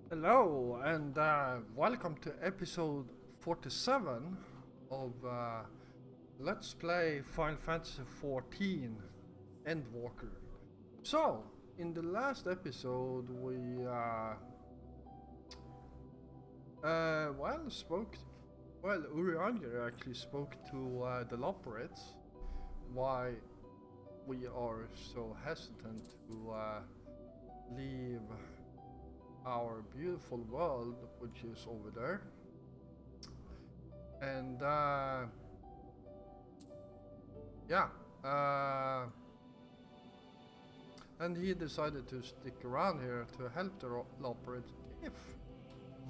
Hello and welcome to episode 47 of Let's Play Final Fantasy XIV Endwalker. So, in the last episode we Urianger actually spoke to the Loporets why we are so hesitant to leave our beautiful world, which is over there. And yeah, and he decided to stick around here to help the Loporets if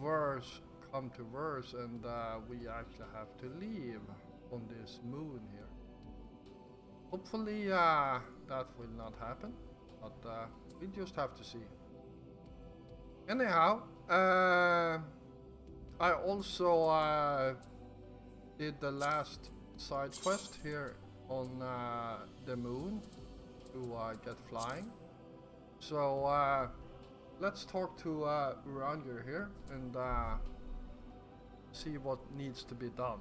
worse come to worse, and we actually have to leave on this moon here. Hopefully that will not happen, but we just have to see. Anyhow, I also did the last side quest here on the moon to get flying. So let's talk to Uranger here and see what needs to be done.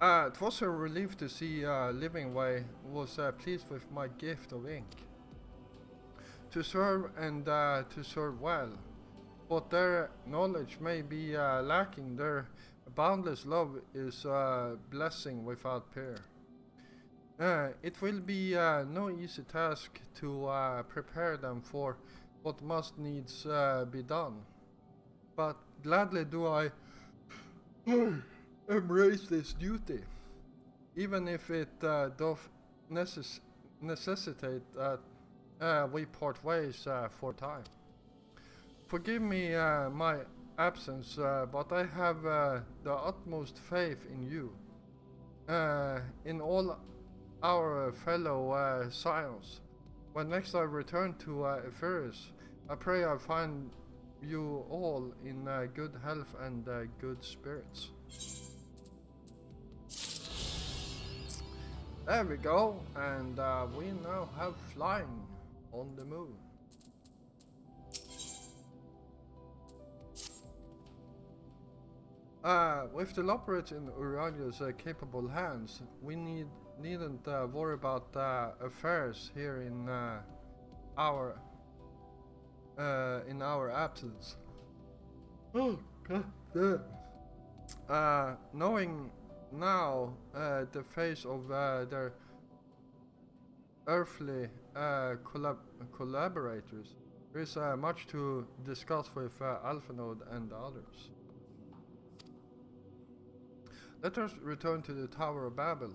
It was a relief to see Livingway was pleased with my gift of ink. To serve and to serve well. But their knowledge may be lacking. Their boundless love is a blessing without peer. It will be no easy task to prepare them for what must needs be done. But gladly do I embrace this duty, even if it doth necessitate that we part ways for time. Forgive me my absence, but I have the utmost faith in you, in all our fellow scions. When next I return to Ephyris, I pray I find you all in good health and good spirits. There we go, and we now have flying on the moon. With the Loporets in Urianger's capable hands, we needn't worry about affairs here in our absence. Oh god damn. Knowing now the face of their earthly collaborators, there is much to discuss with Alphanode and the others. Let us return to the Tower of Babel.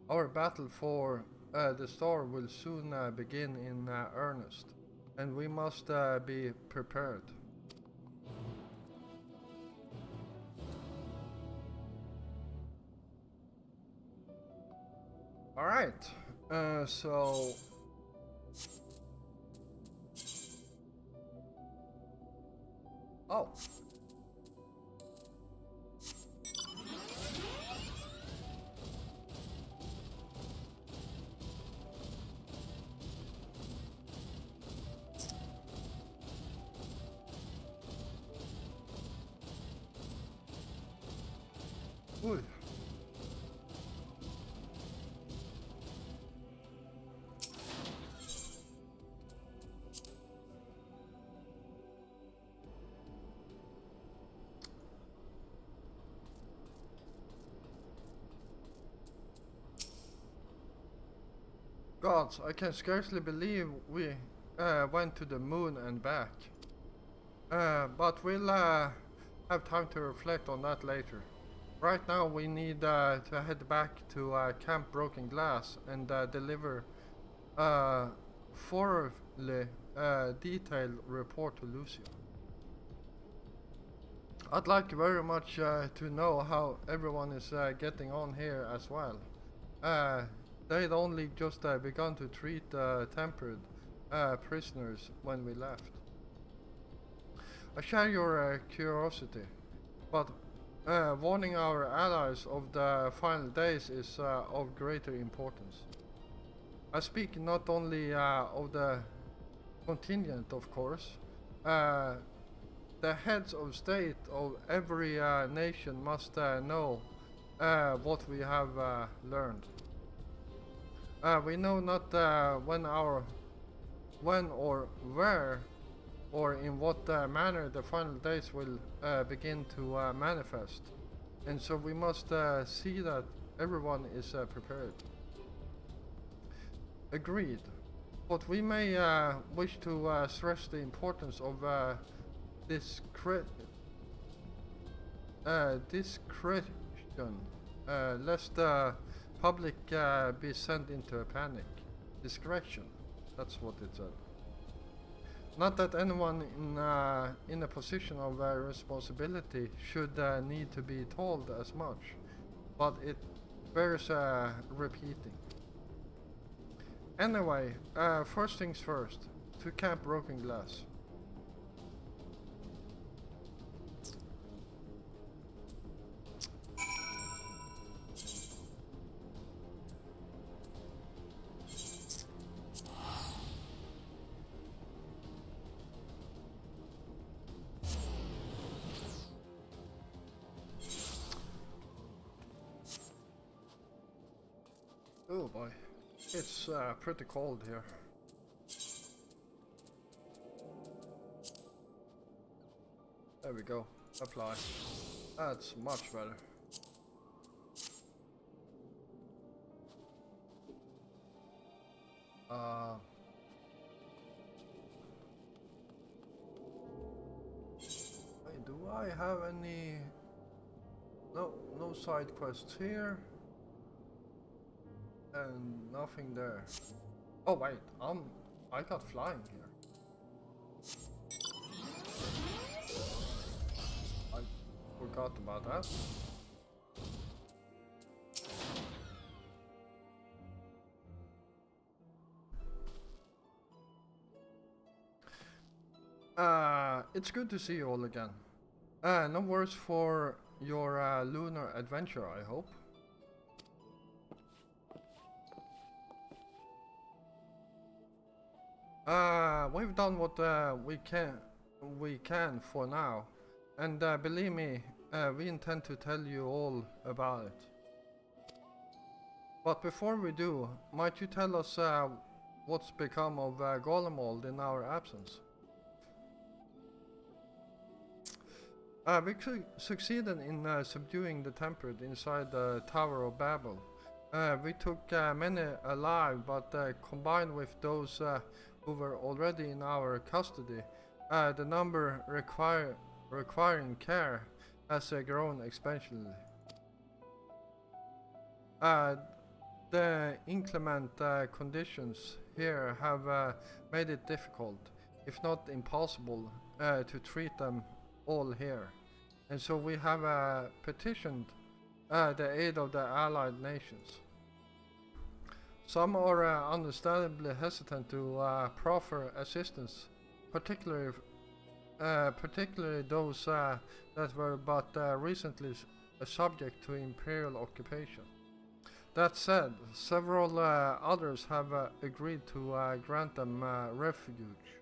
Our battle for the star will soon begin in earnest, and we must be prepared. Alright, so... Oh. Ooh. Gods, I can scarcely believe we went to the moon and back. But we'll have time to reflect on that later. Right now we need to head back to Camp Broken Glass and deliver a thoroughly detailed report to Lucia. I'd like very much to know how everyone is getting on here as well. They'd only just begun to treat tempered prisoners when we left. I share your curiosity, but warning our allies of the final days is of greater importance. I speak not only of the contingent, of course. Uh, the heads of state of every nation must know what we have learned. We know not when or where or in what manner the final days will begin to manifest, and so we must see that everyone is prepared. Agreed. But we may wish to stress the importance of discretion, lest the public be sent into a panic. Discretion, that's what it said. Not that anyone in a position of responsibility should need to be told as much, but it bears repeating. Anyway, first things first, to Camp Broken Glass. Oh boy, it's pretty cold here. There we go, apply. That's much better. Wait, do I have any? No side quests here. And nothing there. Oh wait, I got flying here. I forgot about that. It's good to see you all again. No worries for your lunar adventure, I hope. We've done what we can for now, and believe me, we intend to tell you all about it. But before we do, might you tell us what's become of Golemold in our absence? We succeeded in subduing the Tempered inside the Tower of Babel. We took many alive, but combined with those who were already in our custody, the number requiring care has grown exponentially. The inclement conditions here have made it difficult, if not impossible, to treat them all here, and so we have petitioned the aid of the allied nations. Some are understandably hesitant to proffer assistance, particularly those that were but recently subject to imperial occupation. That said, several others have agreed to grant them refuge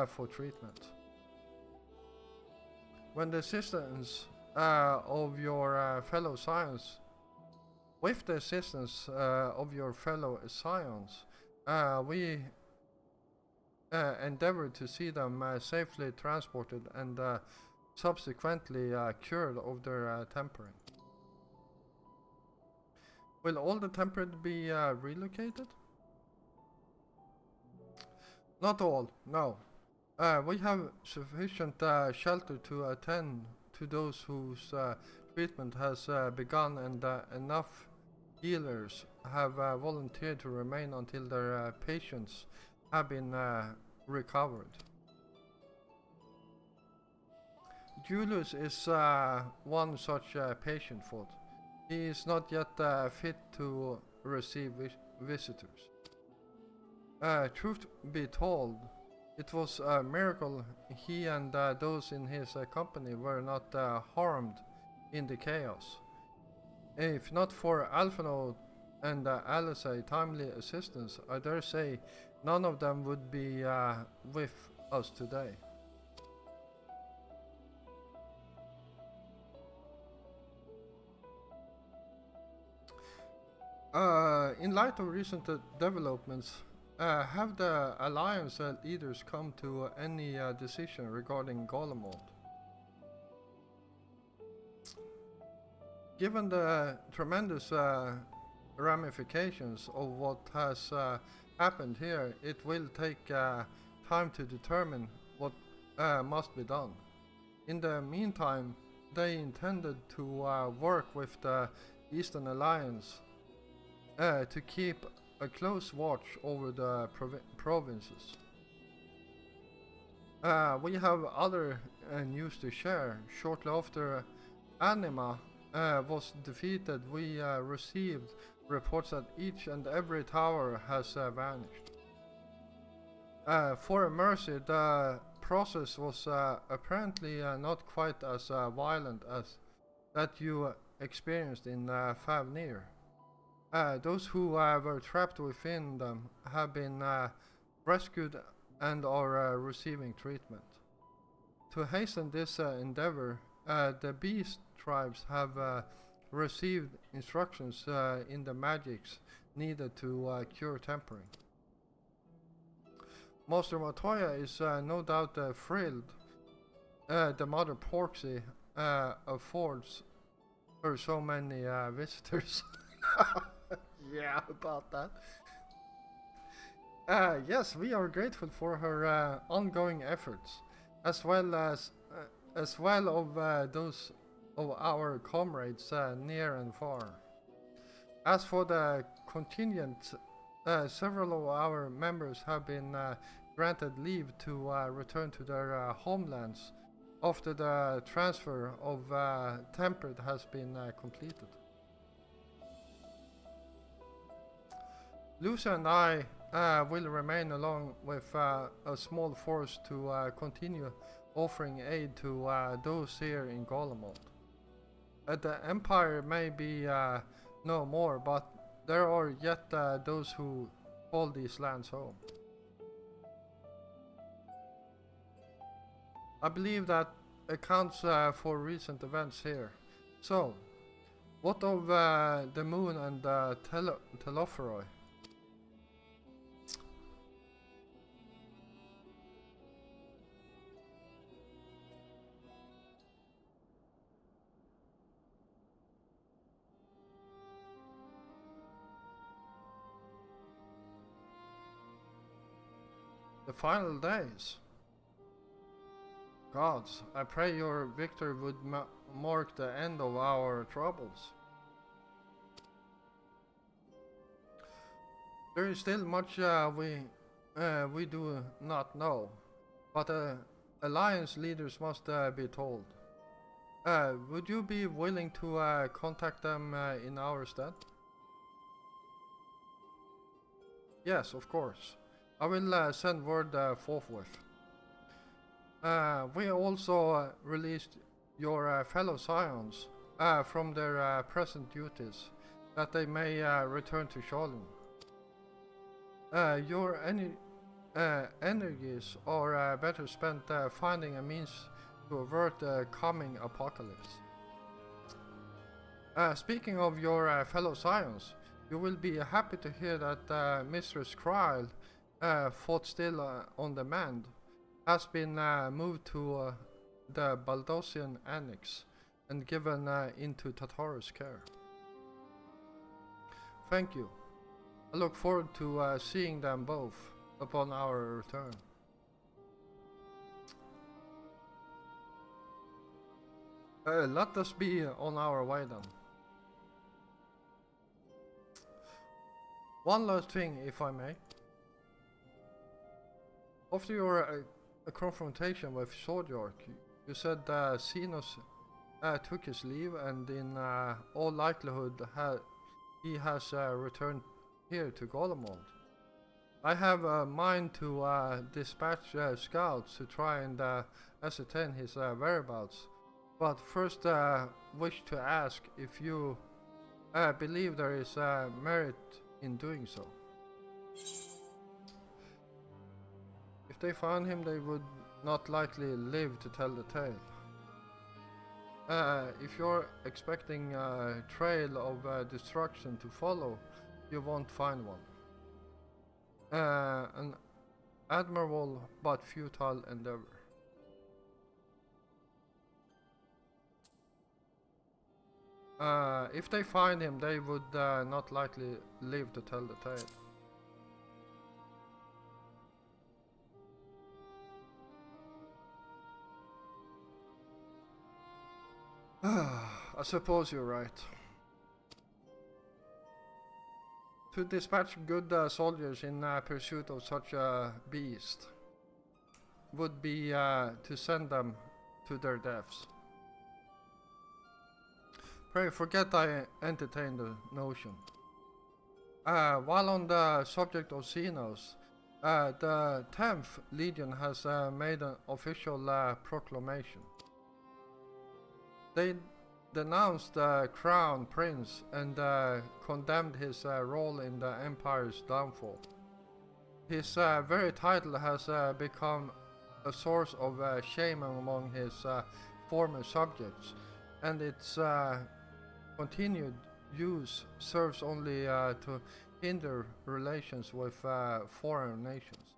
for treatment. When the assistance of your fellow science With the assistance of your fellow scions, we endeavored to see them safely transported and subsequently cured of their tempering. Will all the tempered be relocated? Not all, no. We have sufficient shelter to attend to those whose treatment has begun, and enough healers have volunteered to remain until their patients have been recovered. Julius is one such patient, thought. He is not yet fit to receive visitors. Truth be told, it was a miracle he and those in his company were not harmed in the chaos. If not for Alphino and Alizé timely assistance, I dare say none of them would be with us today. In light of recent developments, have the Alliance leaders come to any decision regarding Golemond? Given the tremendous ramifications of what has happened here, it will take time to determine what must be done. In the meantime, they intended to work with the Eastern Alliance to keep a close watch over the provinces. We have other news to share. Shortly after Anima was defeated, we received reports that each and every tower has vanished. For a mercy, the process was apparently not quite as violent as that you experienced in Favnir. Those who were trapped within them have been rescued and are receiving treatment. To hasten this endeavor, the beast tribes have received instructions in the magics needed to cure tempering. Master Matoya is no doubt thrilled the Mother Porksy affords her so many visitors. Yeah, about that. Yes, we are grateful for her ongoing efforts, as well of those of our comrades near and far. As for the contingent, several of our members have been granted leave to return to their homelands after the transfer of Tempered has been completed. Lucia and I will remain along with a small force to continue offering aid to those here in Golemond. The Empire may be no more, but there are yet those who call these lands home. I believe that accounts for recent events here. So, what of the moon and Telophoroi? The final days. Gods, I pray your victory would mark the end of our troubles. There is still much we do not know, but Alliance leaders must be told. Would you be willing to contact them in our stead? Yes, of course. I will send word forthwith. We also released your fellow scions from their present duties, that they may return to Sholin. Your energies are better spent finding a means to avert the coming apocalypse. Speaking of your fellow scions, you will be happy to hear that Mistress Kryle, fought still on demand, has been moved to the Baldosian Annex and given into Tataru's care. Thank you. I look forward to seeing them both upon our return. Let us be on our way then. One last thing, if I may. After your confrontation with Swordyork, you said Xenos took his leave, and in all likelihood he has returned here to Golemond. I have a mind to dispatch scouts to try and ascertain his whereabouts, but first wish to ask if you believe there is merit in doing so. If they found him, they would not likely live to tell the tale. If you're expecting a trail of destruction to follow, you won't find one. An admirable but futile endeavor. If they find him, they would not likely live to tell the tale. I suppose you're right. To dispatch good soldiers in pursuit of such a beast would be to send them to their deaths. Pray forget I entertain the notion. While on the subject of Xenos, the 10th Legion has made an official proclamation. They denounced the Crown Prince and condemned his role in the Empire's downfall. His very title has become a source of shame among his former subjects, and its continued use serves only to hinder relations with foreign nations.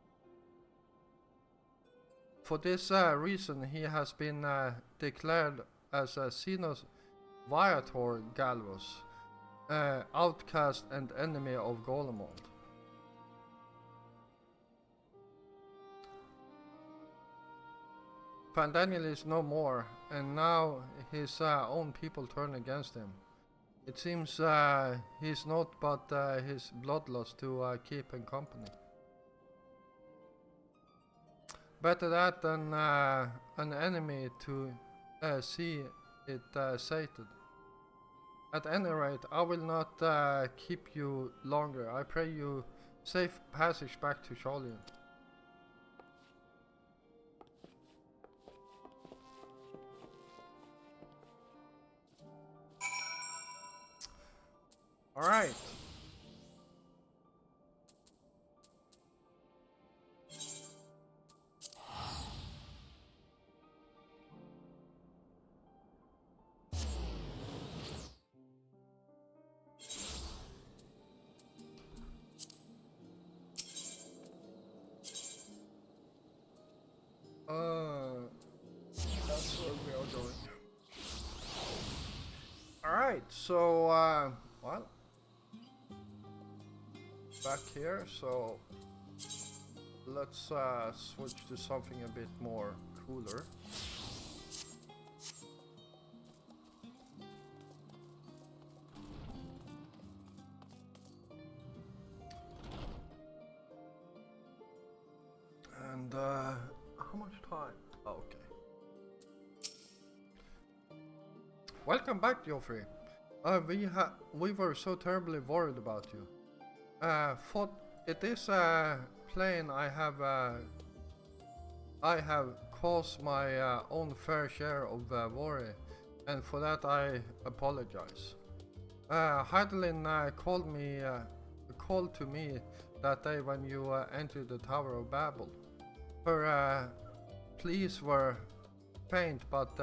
For this reason, he has been declared as a Xenos Viator Galvus, outcast and enemy of Golemond. Fandaniel is no more, and now his own people turn against him. It seems he's not but his bloodlust to keep in company. Better that than an enemy to see it sated. At any rate, I will not keep you longer. I pray you safe passage back to Sholian. Alright. That's where we are going. Alright, so, well, back here, so let's switch to something a bit more cooler. And how much time? Oh, okay. Welcome back, Geoffrey. We were so terribly worried about you. For it is plain I have caused my own fair share of worry, and for that I apologize. Heidelin called to me that day when you entered the Tower of Babel. Her pleas were faint but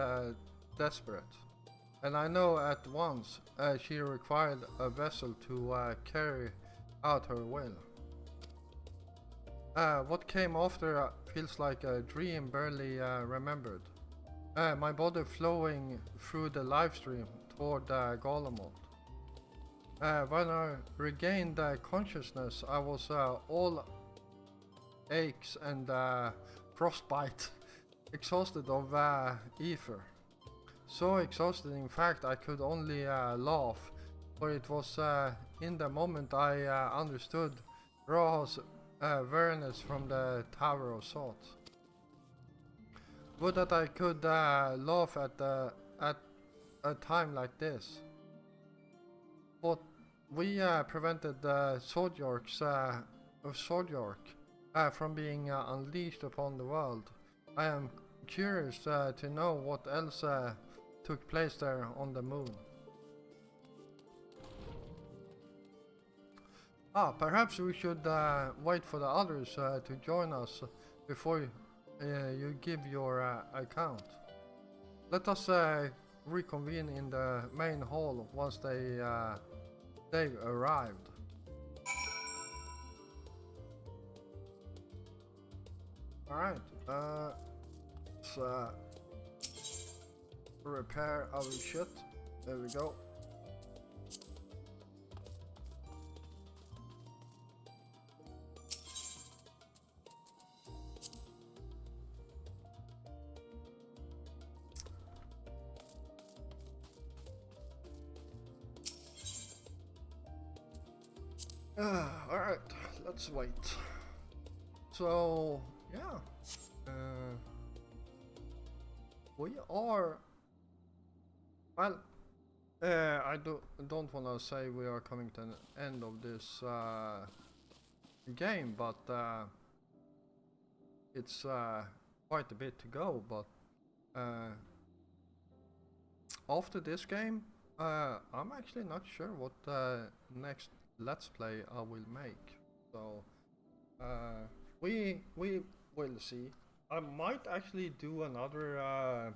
desperate, and I know at once she required a vessel to carry out her will. What came after feels like a dream barely remembered. My body flowing through the live stream toward Golemond. When I regained consciousness, I was all aches and frostbite, exhausted of ether. So exhausted, in fact, I could only laugh, for it was in the moment I understood Roha's awareness from the Tower of Salt. Would that I could laugh at a time like this. But we prevented the Swordyork from being unleashed upon the world. I am curious to know what else took place there on the moon. Perhaps we should wait for the others to join us before you give your account. Let us reconvene in the main hall once they've arrived. Alright, let's repair our shit. There we go. Alright, let's wait. So, yeah. We are... Well, don't want to say we are coming to the end of this game, but it's quite a bit to go. But after this game, I'm actually not sure what next Let's Play I will make. So we will see. I might actually do another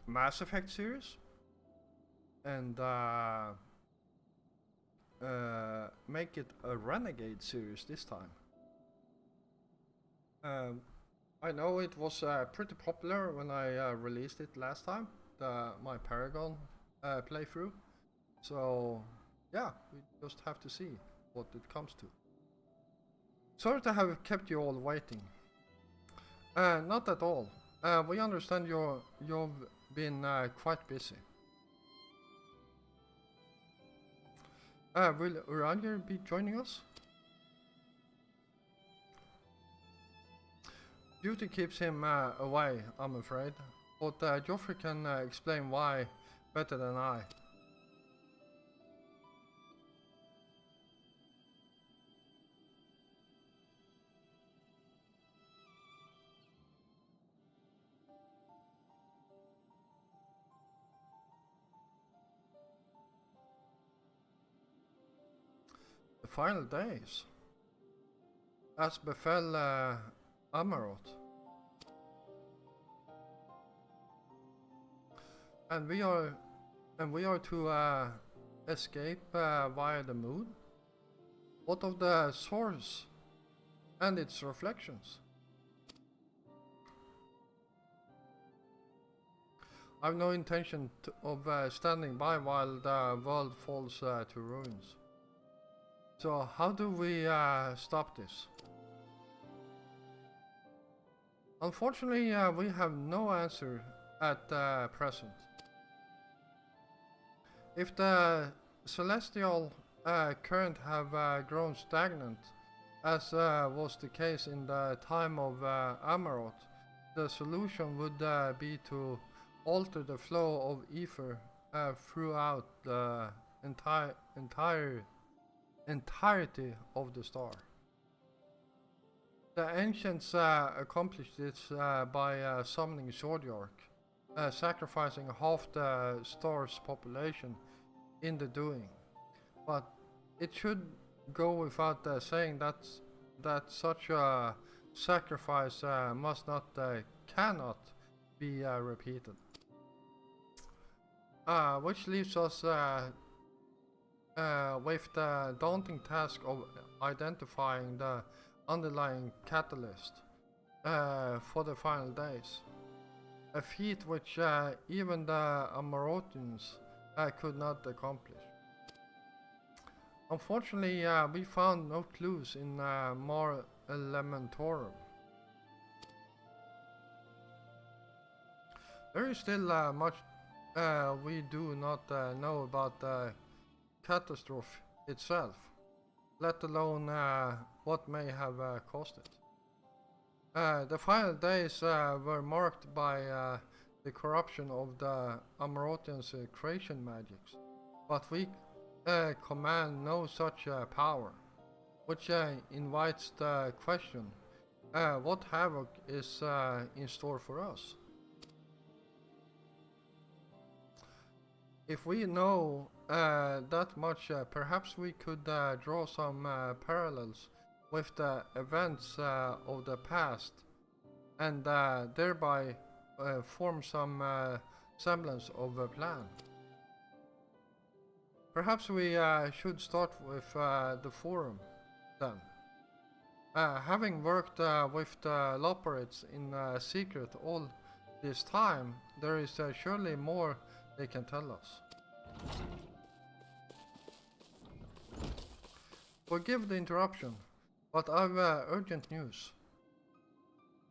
Mass Effect series and make it a Renegade series this time. I know it was pretty popular when I released it last time, my Paragon playthrough. So yeah, we just have to see what it comes to. Sorry to have kept you all waiting. Not at all. We understand you've been quite busy. Will Uranger be joining us? Duty keeps him away, I'm afraid. But Joffrey can explain why better than I. The final days. As befell Amaroth. And we are to escape via the moon? What of the source and its reflections? I have no intention of standing by while the world falls to ruins. So how do we stop this? Unfortunately, we have no answer at present. If the celestial current have grown stagnant, as was the case in the time of Amaroth, the solution would be to alter the flow of ether throughout the entirety of the star. The ancients accomplished this by summoning Zodiark, sacrificing half the star's population in the doing. But it should go without saying that such a sacrifice cannot be repeated. Which leaves us with the daunting task of identifying the underlying catalyst for the final days. A feat which even the Amarothians could not accomplish. Unfortunately, we found no clues in Mar Elementorum. There is still much we do not know about the catastrophe itself, let alone what may have caused it. The final days were marked by the corruption of the Amarothians' creation magics, but we command no such power, which invites the question, what havoc is in store for us? If we know that much. Perhaps we could draw some parallels with the events of the past and thereby form some semblance of a plan. Perhaps we should start with the forum then. Having worked with the Loperids in secret all this time, there is surely more they can tell us. Forgive the interruption, but I've urgent news.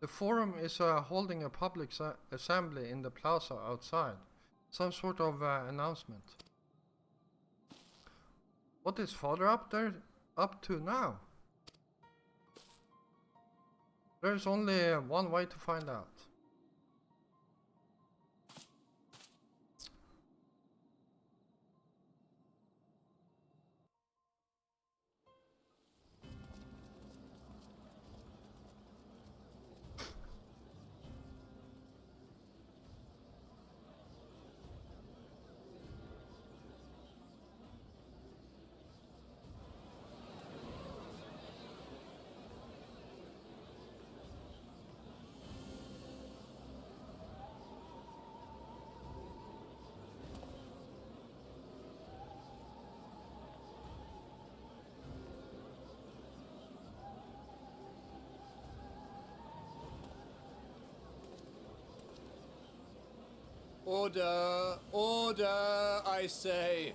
The forum is holding a public assembly in the plaza outside. Some sort of announcement. What is Father up to now? There's only one way to find out. Order! Order, I say!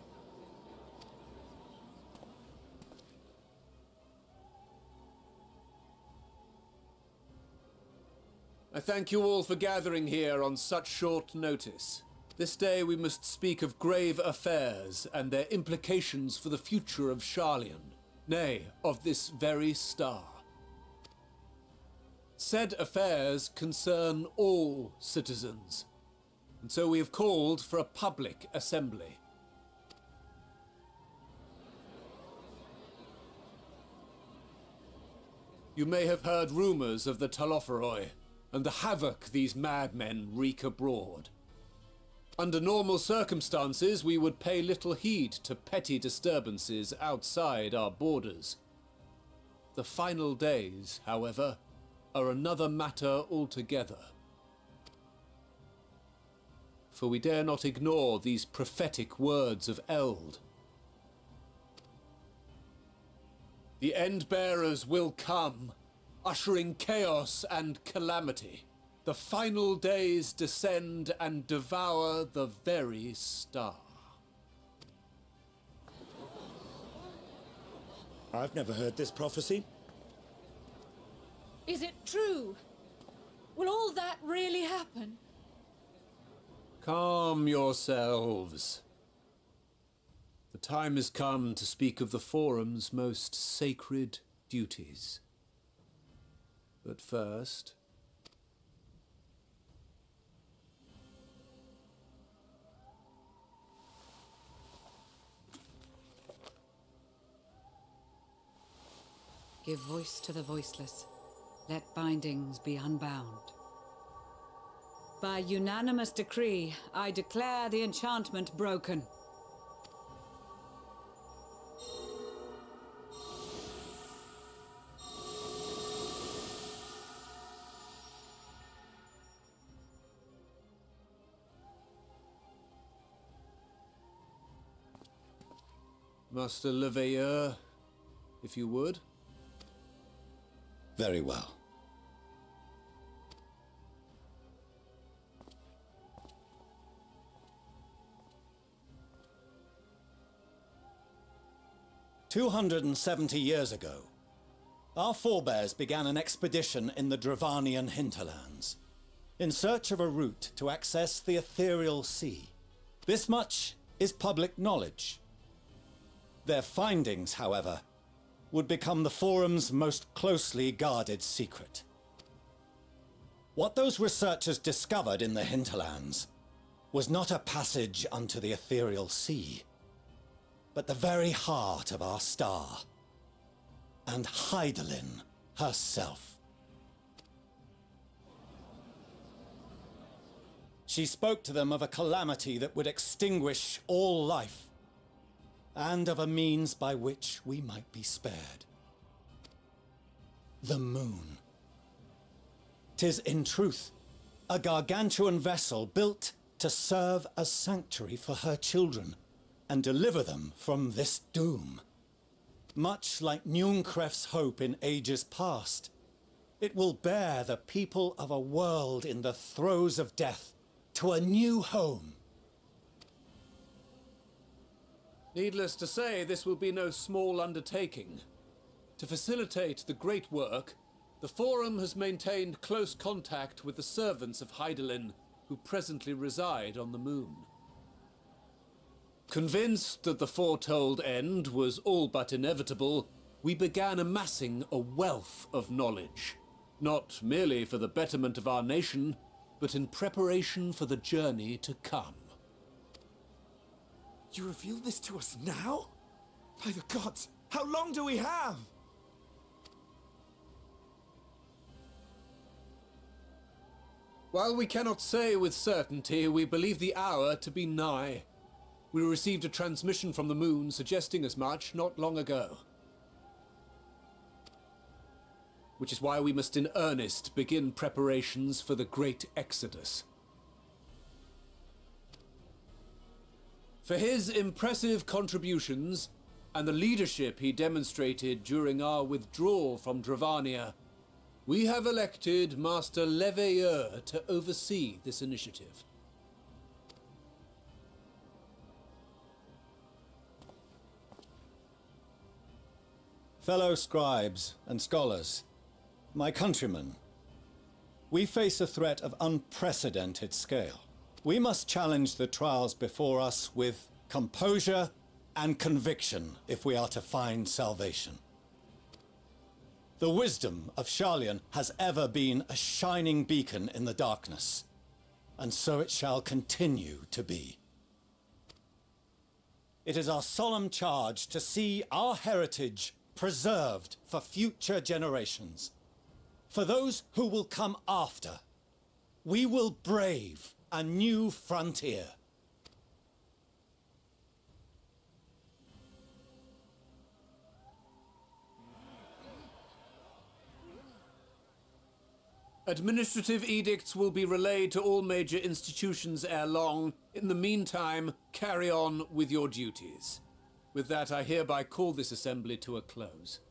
I thank you all for gathering here on such short notice. This day we must speak of grave affairs and their implications for the future of Sharlayan, nay, of this very star. Said affairs concern all citizens, and so we have called for a public assembly. You may have heard rumors of the Telophoroi and the havoc these madmen wreak abroad. Under normal circumstances, we would pay little heed to petty disturbances outside our borders. The final days, however, are another matter altogether. For we dare not ignore these prophetic words of Eld. The End-Bearers will come, ushering chaos and calamity. The final days descend and devour the very star. I've never heard this prophecy. Is it true? Will all that really happen? Calm yourselves. The time has come to speak of the Forum's most sacred duties. But first... Give voice to the voiceless. Let bindings be unbound. By unanimous decree, I declare the enchantment broken. Master Leveilleur, if you would. Very well. "270 years ago, our forebears began an expedition in the Dravanian hinterlands, in search of a route to access the ethereal sea. This much is public knowledge. Their findings, however, would become the Forum's most closely guarded secret. What those researchers discovered in the hinterlands was not a passage unto the ethereal sea, but the very heart of our star, and Hydaelyn herself. She spoke to them of a calamity that would extinguish all life, and of a means by which we might be spared. The moon. 'Tis in truth a gargantuan vessel built to serve as sanctuary for her children and deliver them from this doom. Much like Njunkref's hope in ages past, it will bear the people of a world in the throes of death to a new home. Needless to say, this will be no small undertaking. To facilitate the great work, the Forum has maintained close contact with the servants of Hydaelyn, who presently reside on the moon. Convinced that the foretold end was all but inevitable, we began amassing a wealth of knowledge, not merely for the betterment of our nation, but in preparation for the journey to come. You reveal this to us now? By the gods, how long do we have? While we cannot say with certainty, we believe the hour to be nigh. We received a transmission from the moon suggesting as much not long ago. Which is why we must in earnest begin preparations for the great exodus. For his impressive contributions and the leadership he demonstrated during our withdrawal from Dravania, we have elected Master Leveilleur to oversee this initiative. Fellow scribes and scholars, my countrymen, we face a threat of unprecedented scale. We must challenge the trials before us with composure and conviction if we are to find salvation. The wisdom of Sharlayan has ever been a shining beacon in the darkness, and so it shall continue to be. It is our solemn charge to see our heritage preserved for future generations. For those who will come after, we will brave a new frontier. Administrative edicts will be relayed to all major institutions ere long. In the meantime, carry on with your duties. With that, I hereby call this assembly to a close.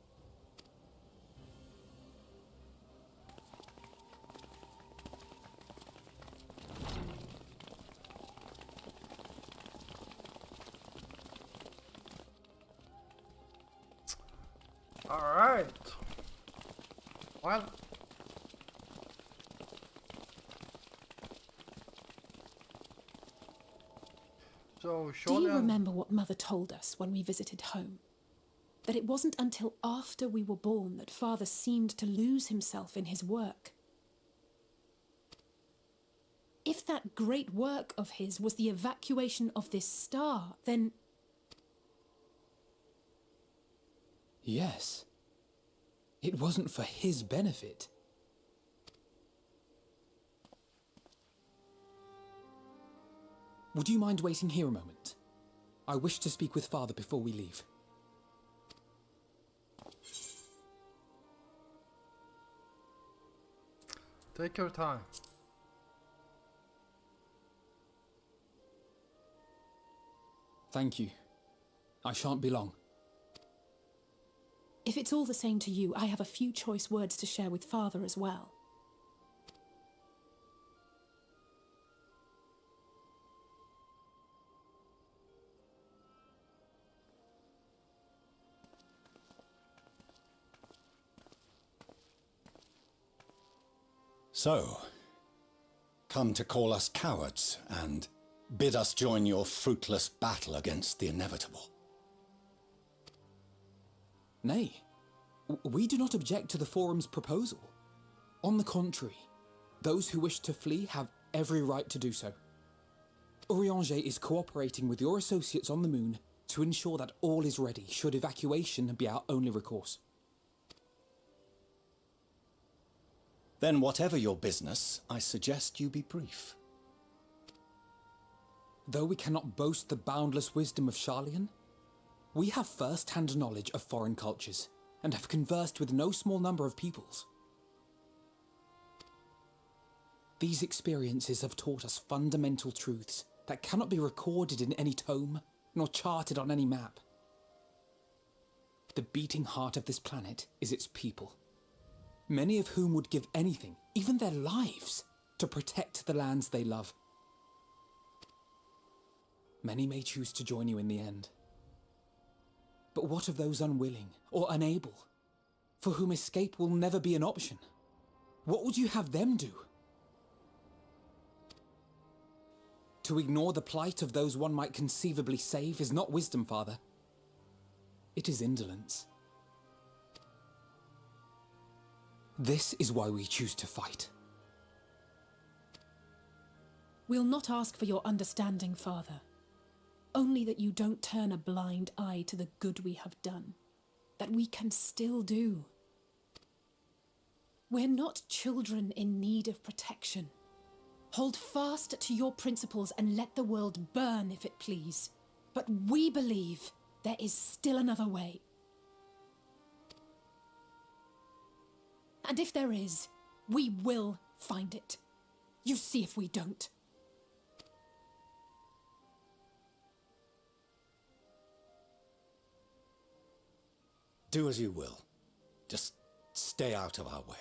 All right. Well. So, Do you remember what Mother told us when we visited home? That it wasn't until after we were born that Father seemed to lose himself in his work. If that great work of his was the evacuation of this star, then... Yes. It wasn't for his benefit. Would you mind waiting here a moment? I wish to speak with Father before we leave. Take your time. Thank you. I shan't be long. If it's all the same to you, I have a few choice words to share with Father as well. So, come to call us cowards and bid us join your fruitless battle against the inevitable. Nay, we do not object to the Forum's proposal. On the contrary, those who wish to flee have every right to do so. Urianger is cooperating with your associates on the moon to ensure that all is ready should evacuation be our only recourse. Then whatever your business, I suggest you be brief. Though we cannot boast the boundless wisdom of Sharlayan, We have first-hand knowledge of foreign cultures, and have conversed with no small number of peoples. These experiences have taught us fundamental truths that cannot be recorded in any tome, nor charted on any map. The beating heart of this planet is its people, many of whom would give anything, even their lives, to protect the lands they love. Many may choose to join you in the end. But what of those unwilling or unable, for whom escape will never be an option? What would you have them do? To ignore the plight of those one might conceivably save is not wisdom, Father. It is indolence. This is why we choose to fight. We'll not ask for your understanding, Father. Only that you don't turn a blind eye to the good we have done, that we can still do. We're not children in need of protection. Hold fast to your principles and let the world burn if it please. But we believe there is still another way. And if there is, we will find it. You see if we don't. Do as you will. Just stay out of our way.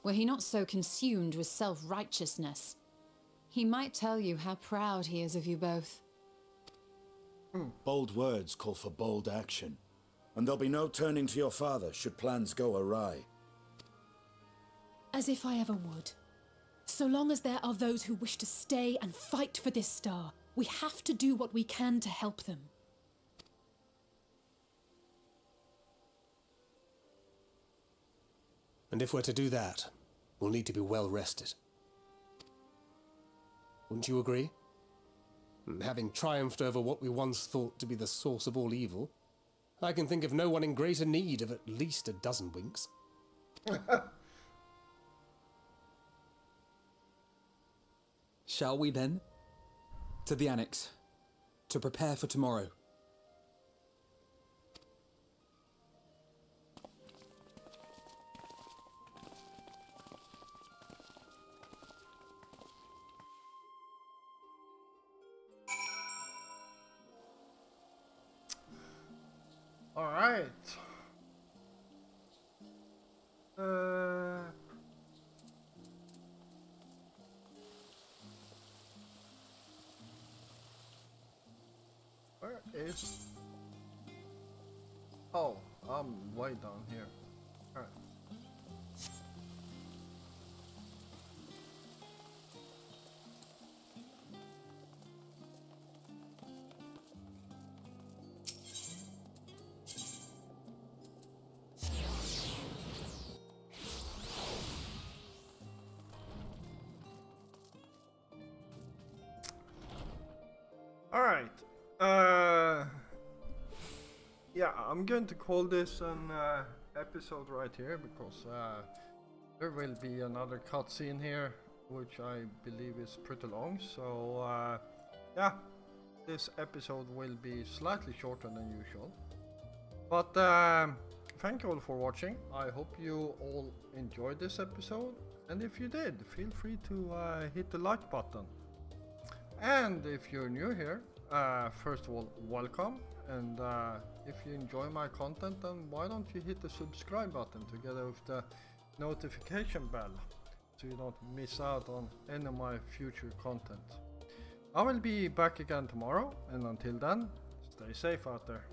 Were he not so consumed with self-righteousness, he might tell you how proud he is of you both. Bold words call for bold action, and there'll be no turning to your father should plans go awry. As if I ever would. So long as there are those who wish to stay and fight for this star, we have to do what we can to help them. And if we're to do that, we'll need to be well rested. Wouldn't you agree? And having triumphed over what we once thought to be the source of all evil, I can think of no one in greater need of at least a dozen winks. Shall we then? To the Annex, to prepare for tomorrow. All right. Where is? Oh, I'm way down here. All right. Alright, yeah, I'm going to call this an episode right here because there will be another cutscene here which I believe is pretty long, so yeah, this episode will be slightly shorter than usual. But thank you all for watching. I hope you all enjoyed this episode, and if you did, feel free to hit the like button. And if you're new here, first of all, welcome. And if you enjoy my content, then why don't you hit the subscribe button together with the notification bell so you don't miss out on any of my future content. I will be back again tomorrow, and until then, stay safe out there.